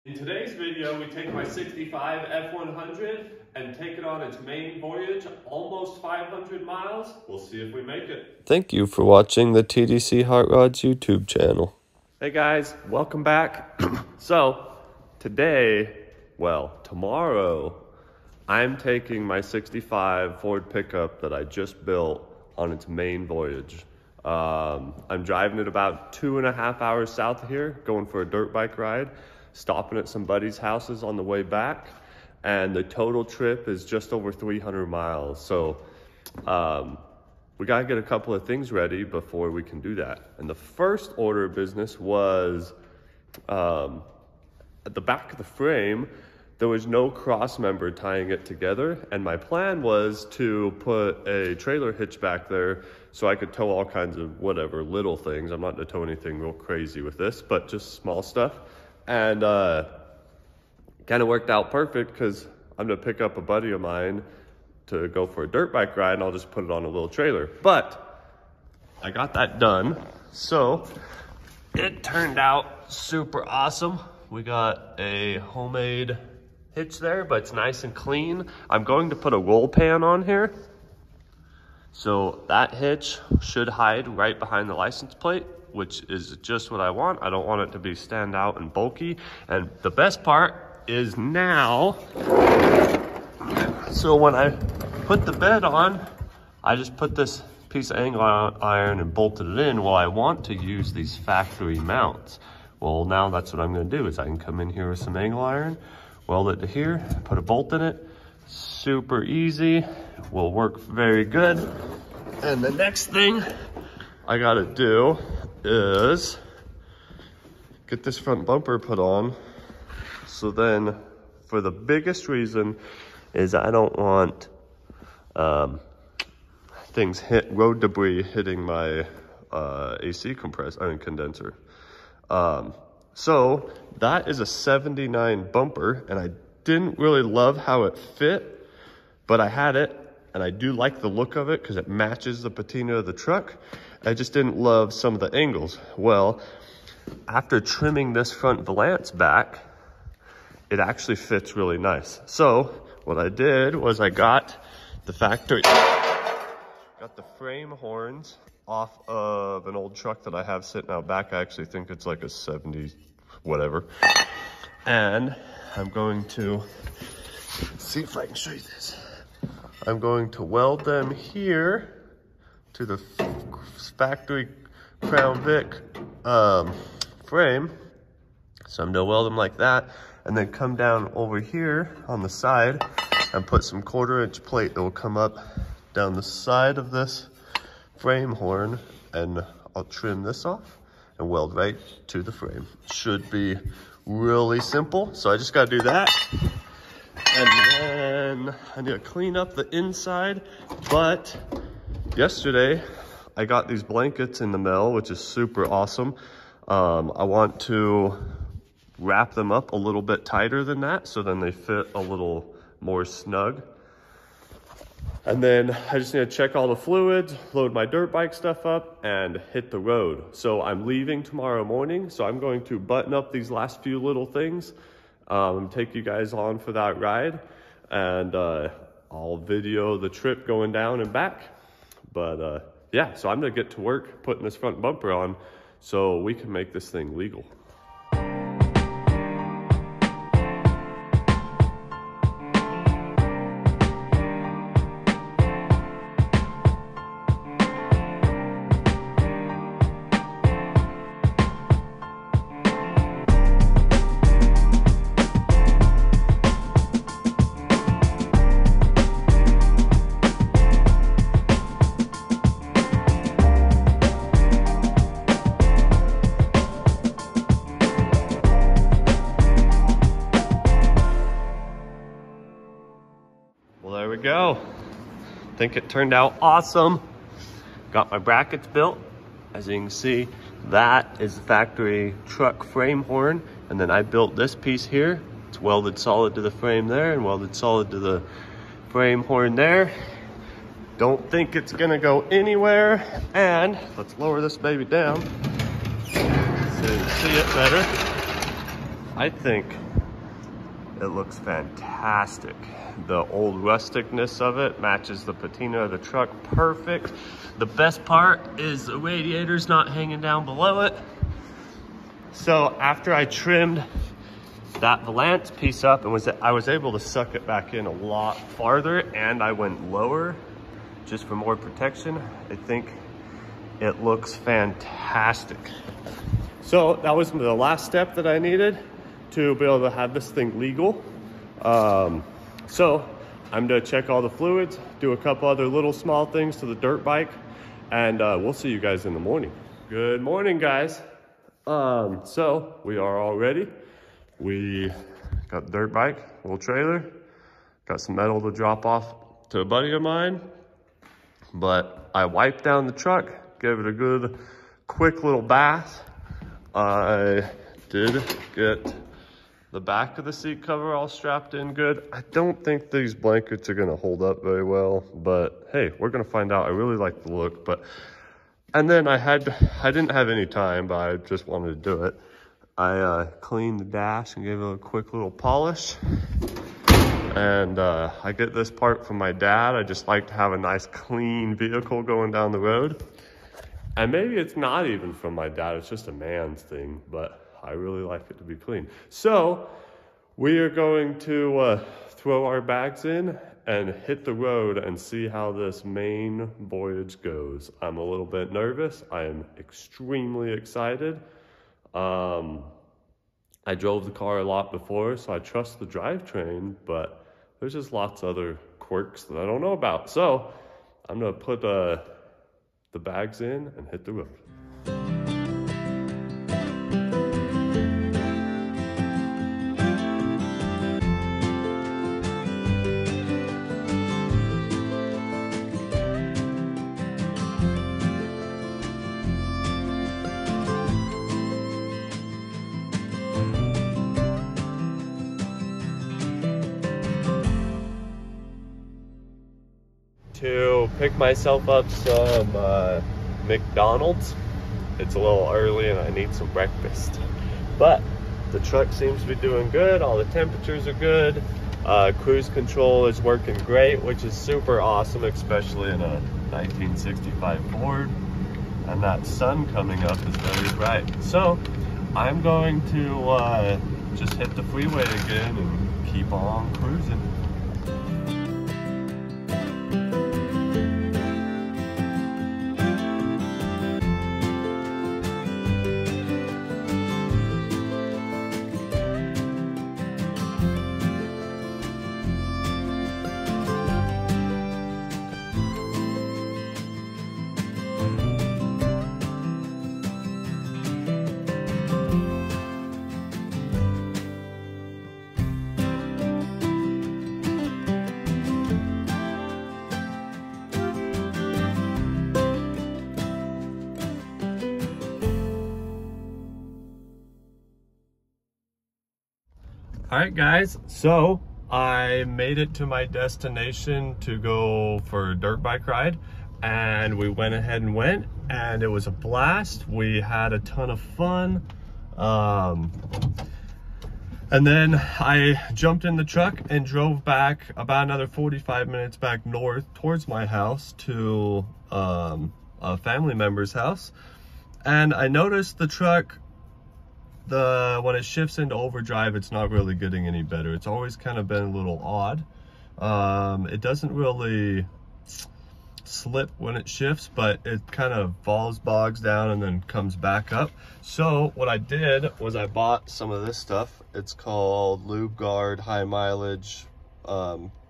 In today's video, we take my 65 F100 and take it on its main voyage, almost 500 miles. We'll see if we make it. Thank you for watching the TDC Hot Rods YouTube channel. Hey guys, welcome back. So, tomorrow, I'm taking my 65 Ford pickup that I just built on its main voyage. I'm driving it about 2.5 hours south of here, going for a dirt bike ride, stopping at some buddies' houses on the way back, and the total trip is just over 300 miles. So we gotta get a couple of things ready before we can do that. And the first order of business was at the back of the frame, there was no cross member tying it together, and my plan was to put a trailer hitch back there so I could tow all kinds of whatever little things. I'm not gonna tow anything real crazy with this, but just small stuff. And kind of worked out perfect because I'm gonna pick up a buddy of mine to go for a dirt bike ride, and I'll just put it on a little trailer. But I got that done, so it turned out super awesome. We got a homemade hitch there, but it's nice and clean. I'm going to put a roll pan on here, so that hitch should hide right behind the license plate, which is just what I want. I don't want it to be stand out and bulky. And the best part is now, so when I put the bed on, I just put this piece of angle iron and bolted it in. Well, I want to use these factory mounts. Well, now that's what I'm gonna do, is I can come in here with some angle iron, weld it to here, put a bolt in it. Super easy, will work very good. And the next thing I gotta do is get this front bumper put on. So then, for the biggest reason is I don't want road debris hitting my AC condenser. So that is a 79 bumper, and I didn't really love how it fit, but I had it, and I do like the look of it because it matches the patina of the truck. I just didn't love some of the angles. Well, after trimming this front valance back, it actually fits really nice. So what I did was I got the frame horns off of an old truck that I have sitting out back. I actually think it's like a 70 whatever. And I'm going to see if I can show you this. I'm going to weld them here to the factory Crown Vic frame. So I'm gonna weld them like that, and then come down over here on the side and put some 1/4-inch plate that will come up down the side of this frame horn, and I'll trim this off and weld right to the frame. Should be really simple. So I just gotta do that. And then I need to clean up the inside, but yesterday I got these blankets in the mail, which is super awesome. I want to wrap them up a little bit tighter than that, so then they fit a little more snug. And then I just need to check all the fluids, load my dirt bike stuff up, and hit the road. So I'm leaving tomorrow morning, so I'm going to button up these last few little things, take you guys on for that ride, and I'll video the trip going down and back. But yeah, so I'm gonna get to work putting this front bumper on so we can make this thing legal. There we go. I think it turned out awesome. Got my brackets built. As you can see, that is the factory truck frame horn. And then I built this piece here. It's welded solid to the frame there and welded solid to the frame horn there. Don't think it's gonna go anywhere. And let's lower this baby down so you can see it better. I think it looks fantastic. The old rusticness of it matches the patina of the truck perfect. The best part is the radiator's not hanging down below it. So after I trimmed that valance piece up and I was able to suck it back in a lot farther, and I went lower just for more protection. I think it looks fantastic. So that was the last step that I needed to be able to have this thing legal. So I'm gonna check all the fluids, do a couple other little small things to the dirt bike, and we'll see you guys in the morning. Good morning, guys. So we are all ready. We got the dirt bike, little trailer, got some metal to drop off to a buddy of mine, but I wiped down the truck, gave it a good, quick little bath. I did get the back of the seat cover all strapped in good. I don't think these blankets are gonna hold up very well, but hey, we're gonna find out. I really like the look, and then I didn't have any time, but I just wanted to do it. I cleaned the dash and gave it a quick little polish. And I get this part from my dad. I just like to have a nice clean vehicle going down the road. And maybe it's not even from my dad, it's just a man's thing, but I really like it to be clean. So we are going to throw our bags in and hit the road and see how this main voyage goes. I'm a little bit nervous. I am extremely excited. I drove the car a lot before, so I trust the drivetrain, but there's just lots of other quirks that I don't know about. So I'm gonna put the bags in and hit the road. To pick myself up some McDonald's. It's a little early and I need some breakfast, but the truck seems to be doing good. All the temperatures are good. Cruise control is working great, which is super awesome, especially in a 1965 Ford. And that sun coming up is very bright. So I'm going to just hit the freeway again and keep on cruising. All right, guys, so I made it to my destination to go for a dirt bike ride, and we went ahead and went, and it was a blast. We had a ton of fun. And then I jumped in the truck and drove back about another 45 minutes back north towards my house to a family member's house. And I noticed the truck, when it shifts into overdrive, it's not really getting any better. It's always kind of been a little odd. It doesn't really slip when it shifts, but it kind of bogs down and then comes back up. So what I did was I bought some of this stuff. It's called Lube Guard High Mileage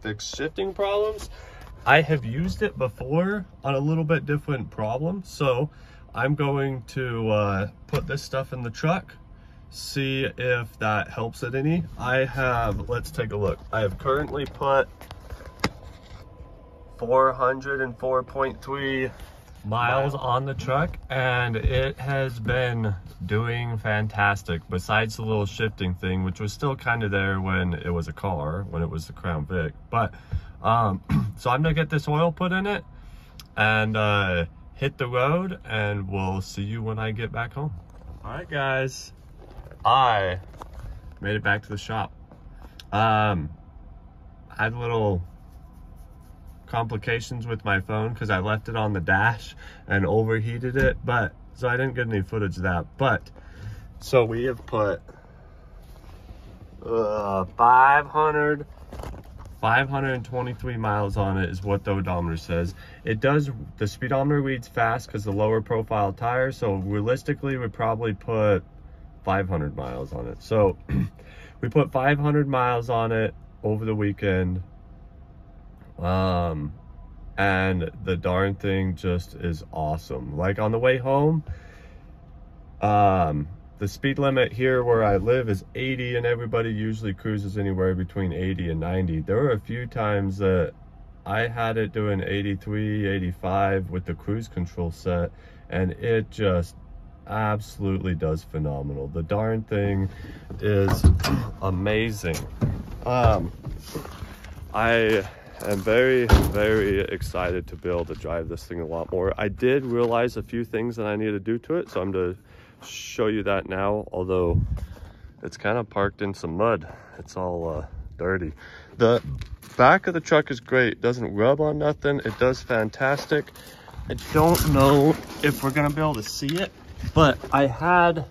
Fixed Shifting Problems. I have used it before on a little bit different problem, so I'm going to put this stuff in the truck, see if that helps it any. Let's take a look. I have currently put 404.3 miles on the truck, and it has been doing fantastic, besides the little shifting thing, which was still kind of there when it was a car, when it was the Crown Vic. But so I'm gonna get this oil put in it and hit the road, and we'll see you when I get back home. All right, guys, I made it back to the shop. I had little complications with my phone because I left it on the dash and overheated it, so I didn't get any footage of that. But so we have put 523 miles on it is what the odometer says. It does, the speedometer reads fast because the lower profile tire, so realistically we probably put 500 miles on it. So we put 500 miles on it over the weekend, and the darn thing just is awesome. Like on the way home, the speed limit here where I live is 80, and everybody usually cruises anywhere between 80 and 90. There were a few times that I had it doing 83, 85 with the cruise control set, and it just absolutely does phenomenal. The darn thing is amazing. I am very, very excited to be able to drive this thing a lot more. I did realize a few things that I need to do to it, so I'm going to show you that now, although it's kind of parked in some mud. It's all dirty. The back of the truck is great. It doesn't rub on nothing. It does fantastic. I don't know if we're gonna be able to see it, but I had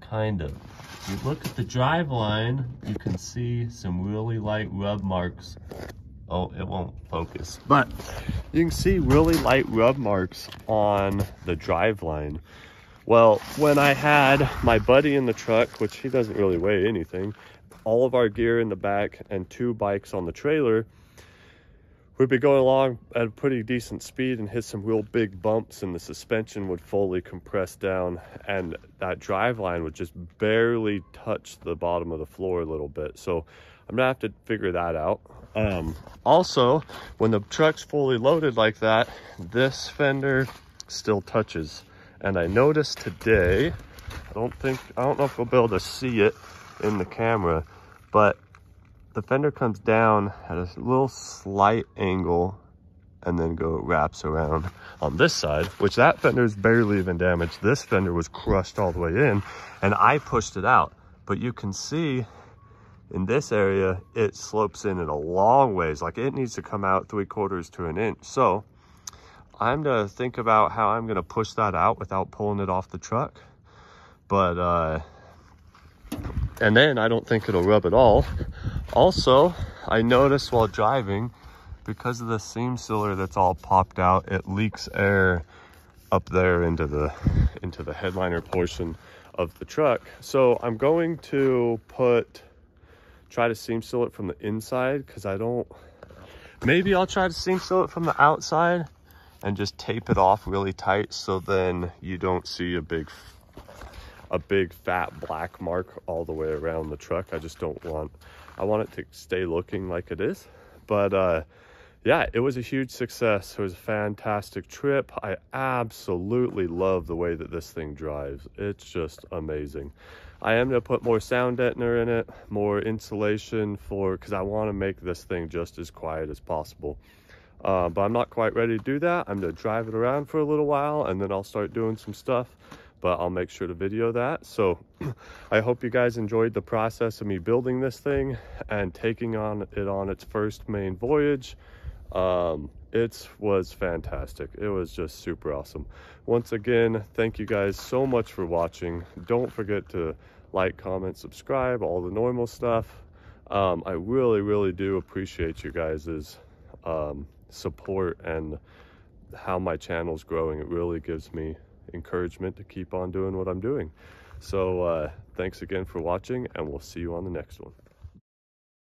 kind of, if you look at the drive line, you can see some really light rub marks. Oh, it won't focus, but you can see really light rub marks on the drive line. Well, when I had my buddy in the truck, which he doesn't really weigh anything, all of our gear in the back and 2 bikes on the trailer, we'd be going along at a pretty decent speed and hit some real big bumps, and the suspension would fully compress down, and that drive line would just barely touch the bottom of the floor a little bit. So I'm gonna have to figure that out. Also, when the truck's fully loaded like that, this fender still touches. And I noticed today, I don't know if we'll be able to see it in the camera, but the fender comes down at a little slight angle and then wraps around on this side, which that fender is barely even damaged. This fender was crushed all the way in, and I pushed it out. But you can see in this area, it slopes in a long ways. Like it needs to come out 3/4 to an inch. So I'm gonna think about how I'm gonna push that out without pulling it off the truck. But, and then I don't think it'll rub at all. Also, I noticed while driving, because of the seam sealer that's all popped out, it leaks air up there into the headliner portion of the truck. So I'm going to try to seam seal it from the inside, because maybe I'll try to seam seal it from the outside and just tape it off really tight, so then you don't see a big fat black mark all the way around the truck. I want it to stay looking like it is. But yeah, it was a huge success. It was a fantastic trip. I absolutely love the way that this thing drives. It's just amazing. I am gonna put more sound deadener in it, more insulation because I want to make this thing just as quiet as possible. But I'm not quite ready to do that. I'm gonna drive it around for a little while and then I'll start doing some stuff, but I'll make sure to video that. So I hope you guys enjoyed the process of me building this thing and taking it on its first main voyage. It was fantastic. It was just super awesome. Once again, thank you guys so much for watching. Don't forget to like, comment, subscribe, all the normal stuff. I really, really do appreciate you guys' support and how my channel's growing. It really gives me encouragement to keep on doing what I'm doing. So thanks again for watching, and we'll see you on the next one.